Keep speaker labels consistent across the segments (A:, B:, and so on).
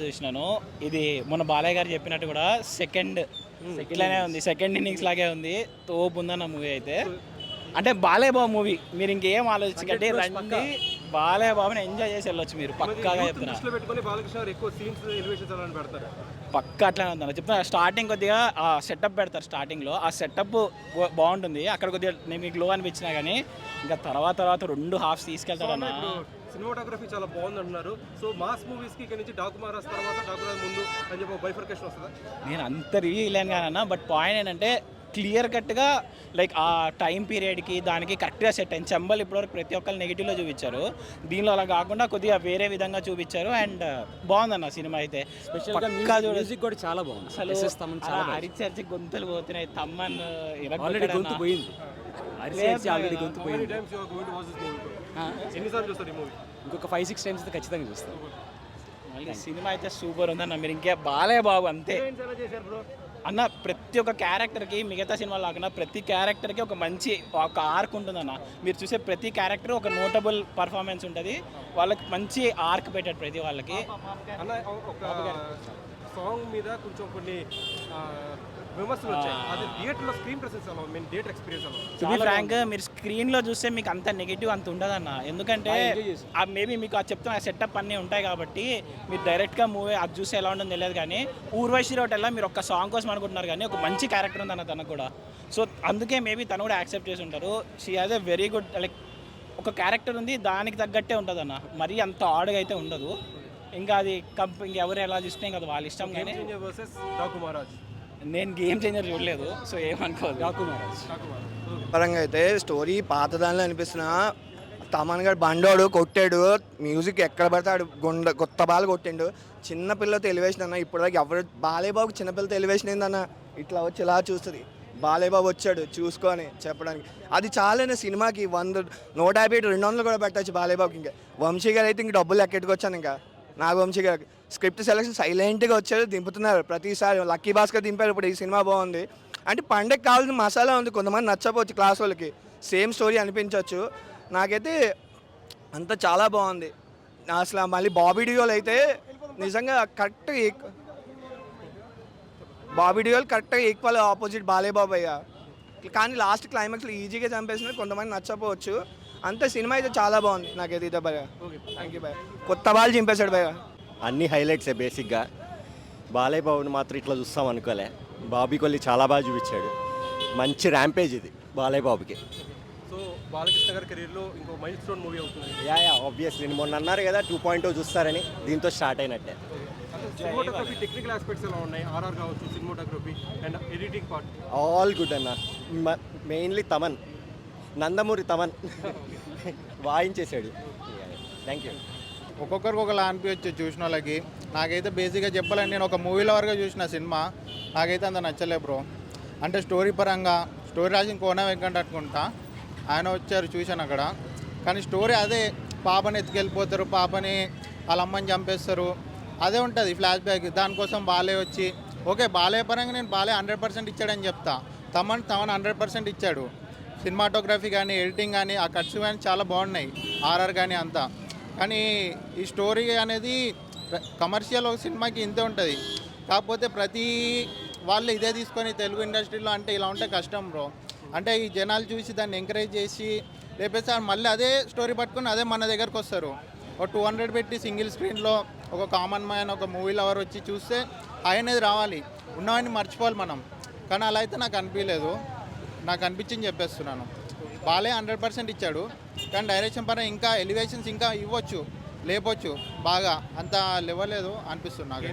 A: చూసినాను. ఇది మొన్న బాలయ్య గారు చెప్పినట్టు కూడా సెకండ్ ఇట్లానే ఉంది, సెకండ్ ఇన్నింగ్స్ లాగే ఉంది. తోపు ఉందన్న మూవీ అయితే. అంటే బాలయ్య బాబు మూవీ మీరు ఇంకేం ఆలోచించకండి, రండి బాలయ్య బాబుని ఎంజాయ్ చేసి వెళ్ళొచ్చు మీరు, పక్కాగా చెప్తున్నా. పక్కా అట్లానే ఉందన్న చెప్తున్నా. స్టార్టింగ్ కొద్దిగా సెటప్ పెడతారు, స్టార్టింగ్లో ఆ సెటప్ బాగుంటుంది. అక్కడ కొద్దిగా నేను మీకు లో అనిపించినా కానీ ఇంకా తర్వాత 2 హాఫ్స్ తీసుకెళ్తాడన్న.
B: సినిమాటోగ్రఫీ చాలా బాగుంది అంటున్నారు. సో మాస్ మూవీస్ కి ఇక్కడ నుంచి డాకుమారాస్ తర్వాత డాకుమారాస్ ముందు అని చెప్పి బైఫర్కేషన్ వస్తుందా?
A: నేను అంత రివ్యూ ఇవ్వలేను కానన్నా, బట్ పాయింట్ ఏంటంటే క్లియర్ కట్గా లైక్ ఆ టైం పీరియడ్కి దానికి కరెక్ట్గా సెట్ అయింది. చెంబల్ ఇప్పటివరకు ప్రతి ఒక్కరు నెగిటివ్లో చూపించారు, దీనిలో అలా కాకుండా కొద్దిగా వేరే విధంగా చూపించారు. అండ్ బాగుందన్న సినిమా అయితే.
C: మ్యూజిక్ కూడా చాలా బాగుంది.
A: అసలు అరిచర్చి గొంతులు పోతున్నాయి. తమ్మన్
C: గొంతు పోయింది. ఇంకొక 5-6 టైమ్స్ అయితే ఖచ్చితంగా చూస్తాం.
A: మళ్ళీ సినిమా అయితే సూపర్ ఉందన్న. మీరు ఇంకే బాలయ్య బాబు అంతే అన్న. ప్రతి ఒక్క క్యారెక్టర్కి మిగతా సినిమాలు కాకుండా ప్రతి క్యారెక్టర్కి ఒక ఆర్క్ ఉంటుందన్న. మీరు చూసే ప్రతి క్యారెక్టర్ ఒక నోటబుల్ పర్ఫార్మెన్స్ ఉంటుంది, వాళ్ళకి మంచి ఆర్క్ పెట్టాడు ప్రతి వాళ్ళకి.
B: సాంగ్ మీద కొంచెం కొన్ని విమర్శలు వచ్చాయి. అది థియేటర్లో స్క్రీన్ ప్రెసెన్స్ అలా మెయిన్ థియేటర్ ఎక్స్పీరియన్స్ అలా.
A: టు బి ఫ్రాంక్ మీరు స్క్రీన్లో చూస్తే మీకు అంత నెగిటివ్ అంత ఉండదన్న. ఎందుకంటే మేబీ మీకు అది చెప్తున్న సెటప్ అన్నీ ఉంటాయి కాబట్టి మీరు డైరెక్ట్గా మూవీ అది చూస్తే ఎలా ఉంటుందో తెలియదు. కానీ ఊర్వశి రోటెల్లా మీరు ఒక్క సాంగ్ కోసం అనుకుంటున్నారు, కానీ ఒక మంచి క్యారెక్టర్ ఉందన్న తనకు కూడా. సో అందుకే మేబీ తను కూడా యాక్సెప్ట్ చేసి ఉంటారు. She has a very good like ఒక క్యారెక్టర్ ఉంది, దానికి తగ్గట్టే ఉంటుంది అన్న. మరీ అంత ఆడుగా అయితే ఉండదు. ఇంకా అది ఇంకెవరు ఎలా చూస్తే ఇంకా వాళ్ళ ఇష్టం. కానీ నేను గేమ్ చేంజర్ చూడలేదు, సో ఏమనుకోదు.
D: పరంగా అయితే స్టోరీ పాతదానిలో అనిపిస్తున్నా. తమన్ గారు బండోడు కొట్టాడు, మ్యూజిక్ ఎక్కడ పడితే ఆడు కొత్త బాల్ కొట్టిండు. చిన్నపిల్లతో ఎలివేషన్ అన్న. ఇప్పటిదాకా ఎవరు బాలయ్య బాబుకి చిన్నపిల్లతో ఎలివేషన్ ఏందన్న, ఇట్లా వచ్చి ఇలా చూస్తుంది. బాలయ్య బాబు వచ్చాడు చూసుకొని చెప్పడానికి, అది చాలనే సినిమాకి 100, 150, 200 కూడా పెట్టచ్చు బాలయ్య బాబుకి. ఇంకా వంశీ గారు అయితే ఇంక డబ్బులు ఎక్కెట్టుకొచ్చాను. ఇంకా నాగవంశీ గారికి స్క్రిప్ట్ సెలెక్షన్ సైలెంట్గా వచ్చారు, దింపుతున్నారు ప్రతిసారి. లక్కీ భాస్కర్ దింపారు. ఇప్పుడు ఈ సినిమా బాగుంది అంటే పండగ కావాల్సిన మసాలా ఉంది. కొంతమంది నచ్చపోవచ్చు, క్లాస్ వాళ్ళకి సేమ్ స్టోరీ అనిపించవచ్చు. నాకైతే అంతా చాలా బాగుంది అసలు. మళ్ళీ బాబీ డియోల్ అయితే నిజంగా కరెక్ట్గా ఈక్వల్ ఆపోజిట్ బాలయ్య బాబు అయ్యా. కానీ లాస్ట్ క్లైమాక్స్లో ఈజీగా చంపేసిన కొంతమంది నచ్చపోవచ్చు. అంతే సినిమా అయితే చాలా బాగుంది నాకైతే. ఇదే భయ థ్యాంక్ యూ భయ. కొత్త బాల్ చింపేశాడు భయ.
E: అన్ని హైలైట్సే బేసిక్గా. బాలయ్య బాబుని మాత్రం ఇట్లా చూస్తాం అనుకోలే. బాబీ కొల్లి చాలా బాగా చూపించాడు. మంచి ర్యాంపేజ్ ఇది బాలయ్య బాబుకి.
B: సో బాలకృష్ణ గారి కెరీర్లో ఇంకో మైల్ స్టోన్ మూవీ అవుతుంది.
E: ఆబ్వియస్లీ మొన్న అన్నారు కదా 2.0 చూస్తారని, దీంతో స్టార్ట్ అయినట్టే.
B: సినిమాటోగ్రఫీ టెక్నికల్ ఆస్పెక్ట్స్ ఎలా ఉన్నాయి? ఆర్ఆర్ కావచ్చు, cinematography and editing part
E: all good అన్న. మెయిన్లీ తమన్, నందమూరి తమన్ వాయించేశాడు. Thank you.
F: ఒక్కొక్కరికి ఒకలా అనిపించచ్చు చూసిన వాళ్ళకి. నాకైతే బేసిక్గా చెప్పాలంటే నేను ఒక మూవీలో వరకు చూసిన సినిమా, నాకైతే అంత నచ్చలే బ్రో. అంటే స్టోరీ పరంగా స్టోరీ రాసిన కోన వెంకట అనుకుంటా ఆయన వచ్చారు చూశాను అక్కడ. కానీ స్టోరీ అదే, పాపని ఎత్తుకెళ్ళిపోతారు, పాపని వాళ్ళ అమ్మని చంపేస్తారు, అదే ఉంటుంది ఫ్లాష్ బ్యాక్. దానికోసం బాలయ్య వచ్చి ఓకే బాలయ్య పరంగా నేను బాలయ్య 100% ఇచ్చాడని చెప్తా. తమన్ 100% ఇచ్చాడు. సినిమాటోగ్రఫీ కానీ ఎడిటింగ్ కానీ ఆ కట్స్ కానీ చాలా బాగున్నాయి, ఆర్ఆర్ కానీ అంతా. కానీ ఈ స్టోరీ అనేది కమర్షియల్ ఒక సినిమాకి ఇంతే ఉంటుంది. కాకపోతే ప్రతి వాళ్ళు ఇదే తీసుకొని తెలుగు ఇండస్ట్రీలో అంటే ఇలా ఉంటే కష్టం బ్రో. అంటే ఈ జనాలు చూసి దాన్ని ఎంకరేజ్ చేసి లేపేసి మళ్ళీ అదే స్టోరీ పట్టుకొని అదే మన దగ్గరకు వస్తారు. ఒక 200 పెట్టి సింగిల్ స్క్రీన్లో ఒక కామన్ మ్యాన్ ఒక మూవీ లవర్ వచ్చి చూస్తే అనేది రావాలి, ఉన్నవన్నీ మర్చిపోవాలి మనం. కానీ అలా అయితే నాకు అనిపించలేదు. నాకు అనిపించింది చెప్పేస్తున్నాను. బాలయ్య 100% ఇచ్చాడు. కానీ డైరెక్షన్ పరంగా ఇంకా ఎలివేషన్స్ ఇంకా ఇవ్వచ్చు, లేపొచ్చు బాగా. అంత లేవలేదు అనిపిస్తుంది నాకు.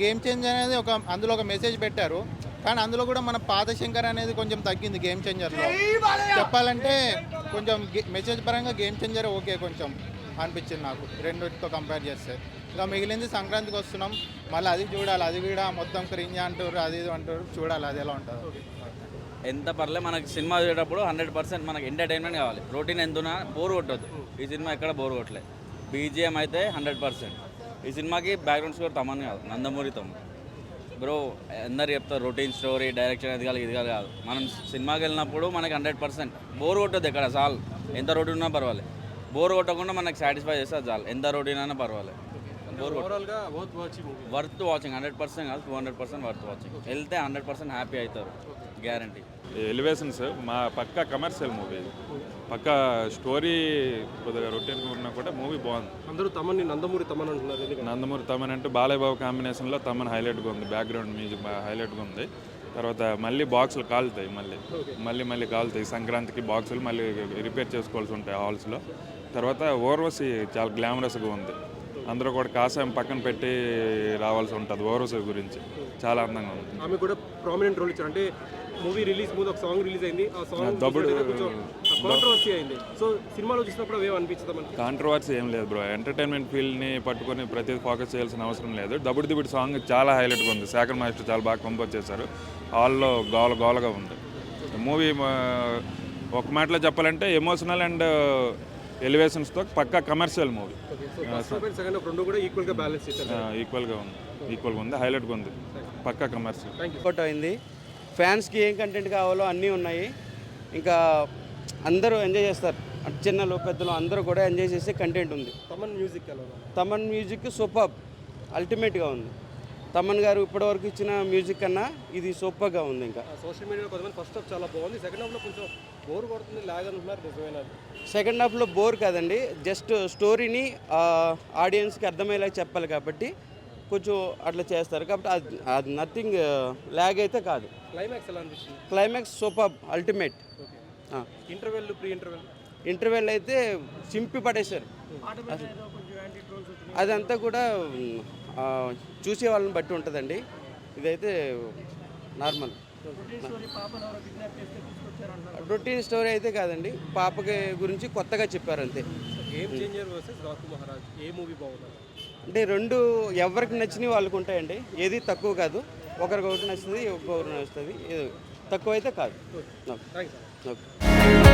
F: గేమ్ చేంజర్ అనేది అందులో ఒక మెసేజ్ పెట్టారు. కానీ అందులో కూడా మన పాత శంకర్ అనేది కొంచెం తగ్గింది గేమ్ చేంజర్లో. చెప్పాలంటే కొంచెం మెసేజ్ పరంగా గేమ్ చేంజర్ ఓకే కొంచెం అనిపించింది నాకు రెండుతో కంపేర్ చేస్తే. ఇంకా మిగిలింది సంక్రాంతికి వస్తున్నాం, మళ్ళీ అది చూడాలి. అది కూడా మొత్తం క్రింజ్ అంటారు, అది ఇది అంటారు, చూడాలి అది ఎలా ఉంటుంది.
G: ఎంత పర్లే మనకి సినిమా చూసేటప్పుడు 100% మనకి ఎంటర్టైన్మెంట్ కావాలి. రొటీన్ ఎంతున్నా బోర్ కొట్టద్దు. ఈ సినిమా ఎక్కడ బోర్ కొట్టలేదు. బీజిఎం అయితే 100%. ఈ సినిమాకి బ్యాక్గ్రౌండ్ స్కోర్ తమన్ కాదు, నందమూరి తమన్. బ్రో అందరు చెప్తారు రొటీన్ స్టోరీ డైరెక్షన్ అది కాదు ఇది కాదు. మనం సినిమాకి వెళ్ళినప్పుడు మనకి 100% బోర్ కొట్టద్దు. ఎక్కడ చాలు ఎంత రొటీన్ ఉన్నా పర్వాలేదు, బోర్ కొట్టకుండా మనకు సాటిస్ఫై చేస్తే చాలు. ఎంత రొటీన్ అయినా పర్వాలేదు. బోర్ కొట్టదు.
B: ఓవరాల్గా worth watching movie.
G: Worth watching 100% కాదు 200% వర్త్ వాచింగ్. వెళ్తే 100% హ్యాపీ అవుతారు, గ్యారంటీ.
H: ఎలివేషన్స్ మా పక్కా కమర్షియల్ మూవీ ఇది. పక్కా స్టోరీ కొద్దిగా రొటీన్గా ఉన్నా కూడా మూవీ బాగుంది.
B: అందరూ తమన్ని నందమూరి తమన్ అంటున్నారు. ఎందుకంటే
H: నందమూరి తమన్ అంటే బాలయ్య బాబు కాంబినేషన్లో తమన్ హైలైట్గా ఉంది, బ్యాక్గ్రౌండ్ మ్యూజిక్ బాగా హైలైట్గా ఉంది. తర్వాత మళ్ళీ బాక్సులు కాలుతాయి, మళ్ళీ కాలుతాయి. సంక్రాంతికి బాక్సులు మళ్ళీ రిపేర్ చేసుకోవాల్సి ఉంటాయి హాల్స్లో. తర్వాత ఓర్వశి చాలా గ్లామరస్గా ఉంది. అందరూ కూడా కాషాయం పక్కన పెట్టి రావాల్సి ఉంటుంది ఓర్వశి గురించి. చాలా అందంగా ఉంది.
B: ఆమె కూడా ప్రామినెంట్ రోల్ ఇచ్చారు. అంటే మూవీ రిలీజ్ ముందు ఒక సాంగ్ రిలీజ్ అయింది. ఆ సాంగ్ కొంచెం కాంట్రవర్సీ అయింది. సో సినిమాలో చూసినప్పుడు ఏం అనిపించదు మనకి?
H: కాంట్రవర్సీ ఏం లేదు బ్రో. ఎంటర్టైన్మెంట్ ఫీల్డ్ని పట్టుకొని ప్రతిదీ ఫోకస్ చేయాల్సిన అవసరం లేదు. దబుడు దిబుడు సాంగ్ చాలా హైలైట్గా ఉంది. శేఖర్ మాస్టర్ చాలా బాగా కంపోజ్ చేశారు. హాల్లో గోలగా ఉంది మూవీ. ఒక మాటలో చెప్పాలంటే ఎమోషనల్ అండ్ ఎలివేషన్స్తో పక్కా కమర్షియల్ మూవీ.
B: సెకండ్ హాఫ్ రెండు కూడా ఈక్వల్గా బ్యాలెన్స్ చేశారు.
H: ఈక్వల్గా ఉంది, హైలైట్గా ఉంది, పక్కా కమర్షియల్.
I: అవుట్ అయింది. ఫ్యాన్స్కి ఏం కంటెంట్ కావాలో అన్నీ ఉన్నాయి. ఇంకా అందరూ ఎంజాయ్ చేస్తారు, చిన్నలు పెద్దలు అందరూ కూడా ఎంజాయ్ చేసే కంటెంట్ ఉంది.
B: తమన్ మ్యూజిక్ ఎలా ఉంది?
I: తమన్ మ్యూజిక్ సూపర్, అల్టిమేట్గా ఉంది. తమన్ గారు ఇప్పటివరకు ఇచ్చిన మ్యూజిక్ కన్నా ఇది సూపర్గా ఉంది. ఇంకా
B: సోషల్ మీడియాలో కొంతమంది ఫస్ట్ హాఫ్ చాలా బాగుంది, సెకండ్ హాఫ్లో కొంచెం బోర్ కొడుతుంది, లాగ్ అంటున్నారు. నిజమేనా?
I: సెకండ్ హాఫ్లో బోర్ కాదండి, జస్ట్ స్టోరీని ఆడియన్స్కి అర్థమయ్యేలా చెప్పాలి కాబట్టి కొంచెం అట్లా చేస్తారు. కాబట్టి అది నథింగ్ ల్యాగ్ అయితే కాదు.
B: క్లైమాక్స్ ఎలా అనిపించింది?
I: Climax super, ultimate.
B: Interval pre
I: interval అయితే చింపి పడేశారు. అదంతా కూడా చూసే వాళ్ళని బట్టి ఉంటుందండి. ఇదైతే నార్మల్ రొటీన్ స్టోరీ అయితే కాదండి. పాపకి గురించి కొత్తగా చెప్పారు అంతే.
B: గేమ్ చేంజర్ వర్సెస్ రాకు మహారాజ్ ఏ మూవీ బాగుంది?
I: అంటే రెండు ఎవరికి నచ్చినవి వాళ్ళకు ఉంటాయండి. ఏది తక్కువ కాదు. ఒకరికి ఒకటి నచ్చుతుంది, ఒక్కొక్కరికి నచ్చుతుంది. తక్కువ అయితే కాదు.
B: థ్యాంక్స్.
I: ఓకే.